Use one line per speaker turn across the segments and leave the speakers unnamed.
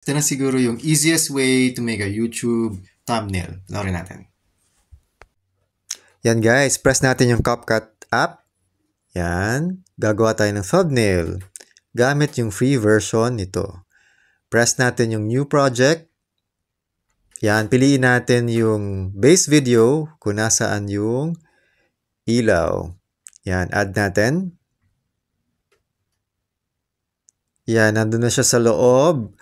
Ito na siguro yung easiest way to make a YouTube thumbnail. Panoorin natin.
Yan guys, press natin yung CapCut app. Yan, gagawa tayo ng thumbnail. Gamit yung free version nito. Press natin yung new project. Yan, piliin natin yung base video kung nasaan yung ilaw. Yan, add natin. Yan, nandun na siya sa loob.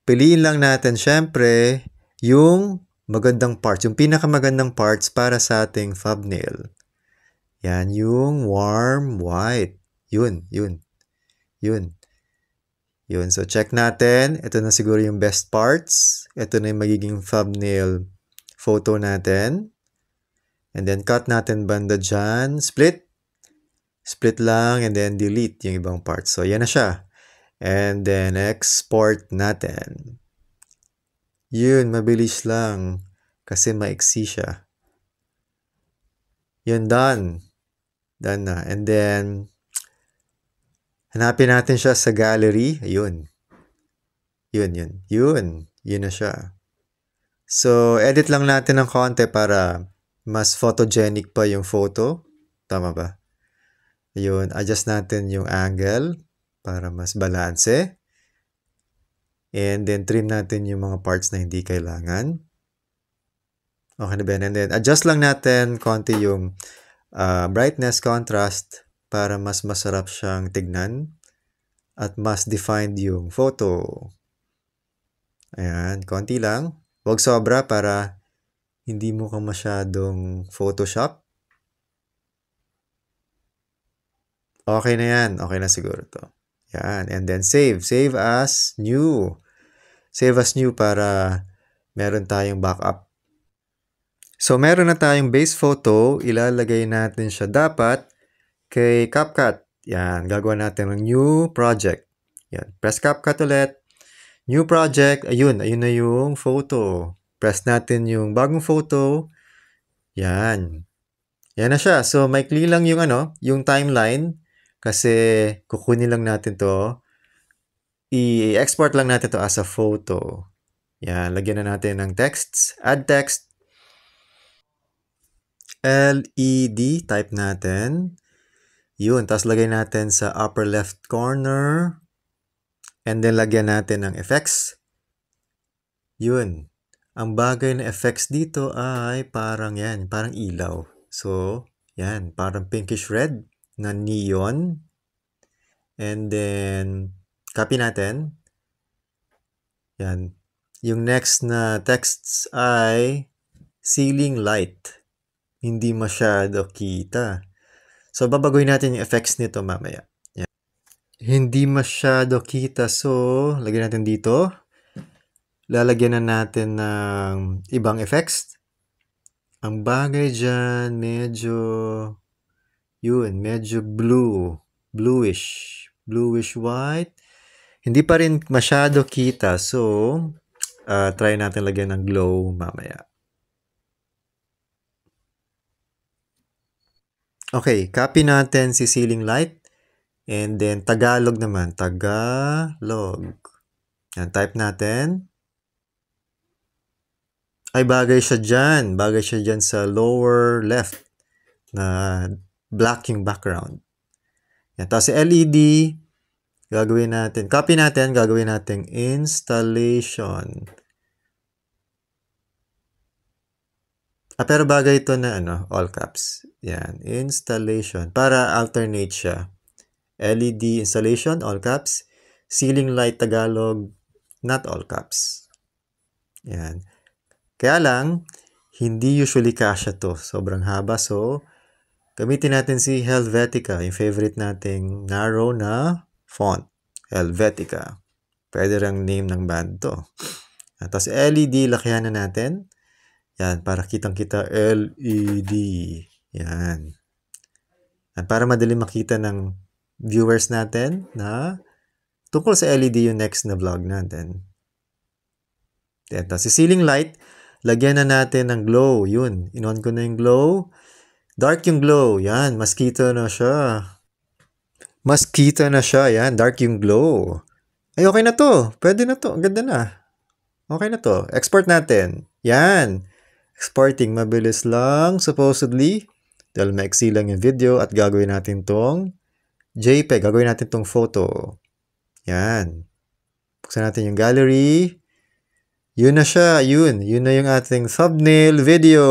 Piliin lang natin syempre yung magandang parts, yung pinakamagandang parts para sa ating thumbnail. Yan, yung warm white. Yun. So, check natin. Ito na siguro yung best parts. Ito na yung magiging thumbnail photo natin. And then, cut natin banda dyan. Split. Split lang and then delete yung ibang parts. So, yan na siya. And then, export natin. Yun, mabilis lang. Kasi maiksi siya. Yun, done. Done na. And then, hanapin natin siya sa gallery. Ayun. Yun na siya. So, edit lang natin ng konti para mas photogenic pa yung photo. Tama ba? Ayun, adjust natin yung angle para mas balanse. And then, trim natin yung mga parts na hindi kailangan. Okay na ba? And then, adjust lang natin konti yung brightness, contrast para mas masarap siyang tignan at mas defined yung photo. Ayan, konti lang. Huwag sobra para hindi mo ka masyadong Photoshop. Okay na yan. Okay na siguro to. Yan. And then save. Save as new. Save as new para meron tayong backup. So, meron na tayong base photo. Ilalagay natin siya dapat kay CapCut. Yan. Gagawa natin ng new project. Yan. Press CapCut ulit. New project. Ayun na yung photo. Press natin yung bagong photo. Yan. Yan na siya. So, maikli lang yung yung timeline. Kasi kukunin lang natin to. I-export lang natin to as a photo. Yan. Lagyan na natin ng texts. Add text. LED. Type natin. Yun. Tapos lagay natin sa upper left corner. And then lagyan natin ng effects. Yun. Ang bagay na effects dito ay parang ilaw. So, yan. Parang pinkish red na neon. And then, copy natin. Yan. Yung next na texts ay ceiling light. Hindi masyado kita. So, babaguhin natin yung effects nito mamaya. Yan. Hindi masyado kita. So, lagyan natin dito. Lalagyan na natin ng ibang effects. Ang bagay dyan, medyo blue. Bluish white. Hindi pa rin masyado kita. So, try natin lagyan ng glow mamaya. Okay, copy natin si ceiling light. And then, Tagalog naman. Tagalog. Yan, type natin. Ay, bagay siya dyan. Bagay siya dyan sa lower left na black yung background. Yan. Tapos si LED, gagawin natin, copy natin, gagawin natin installation. Pero bagay ito na all caps. Yan, installation. Para alternate siya. LED installation, all caps. Ceiling light Tagalog, not all caps. Yan. Kaya lang, hindi usually kasya to. Sobrang haba. So, gamitin natin si Helvetica, yung favorite nating narrow na font. Helvetica. Pwede lang name ng band to. Tapos LED, lakihan na natin. Yan, para kitang-kita LED. Yan. At para madali makita ng viewers natin na tungkol sa LED yung next na vlog natin. Yan. Tapos si ceiling light, lagyan na natin ng glow. Yun. In-on ko na yung glow. Dark yung glow. Yan. Mas kita na siya. Yan. Dark yung glow. Ay, okay na to. Pwede na to. Ang ganda na. Okay na to. Export natin. Yan. Exporting mabilis lang, supposedly. Dahil maiksi lang yung video at gagawin natin tong JPEG. Gagawin natin tong photo. Yan. Buksan natin yung gallery. Yun na siya. Yun na yung ating thumbnail video.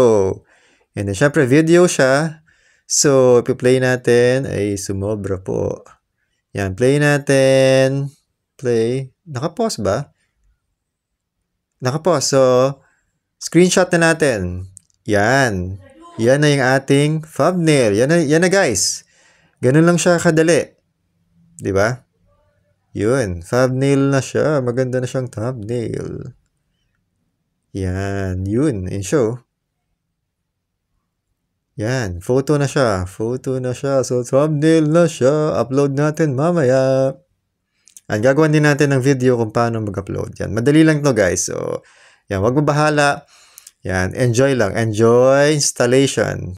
And then, syempre, video siya. So, ipi-play natin. Ay, sumobra po. Yan, play natin. Play. Naka-pause ba? Naka-pause. So, screenshot na natin. Yan. Yan na yung ating thumbnail. Yan na guys. Ganun lang siya kadali. Diba? Yun. Thumbnail na siya. Maganda na siyang thumbnail. Yan. Yun. In show. Yan. Photo na siya. Photo na siya. So, thumbnail na siya. Upload natin mamaya. Ang gagawin din natin ng video kung paano mag-upload. Yan. Madali lang to guys. So, yan. Wag mo bahala. Yan. Enjoy lang. Enjoy installation.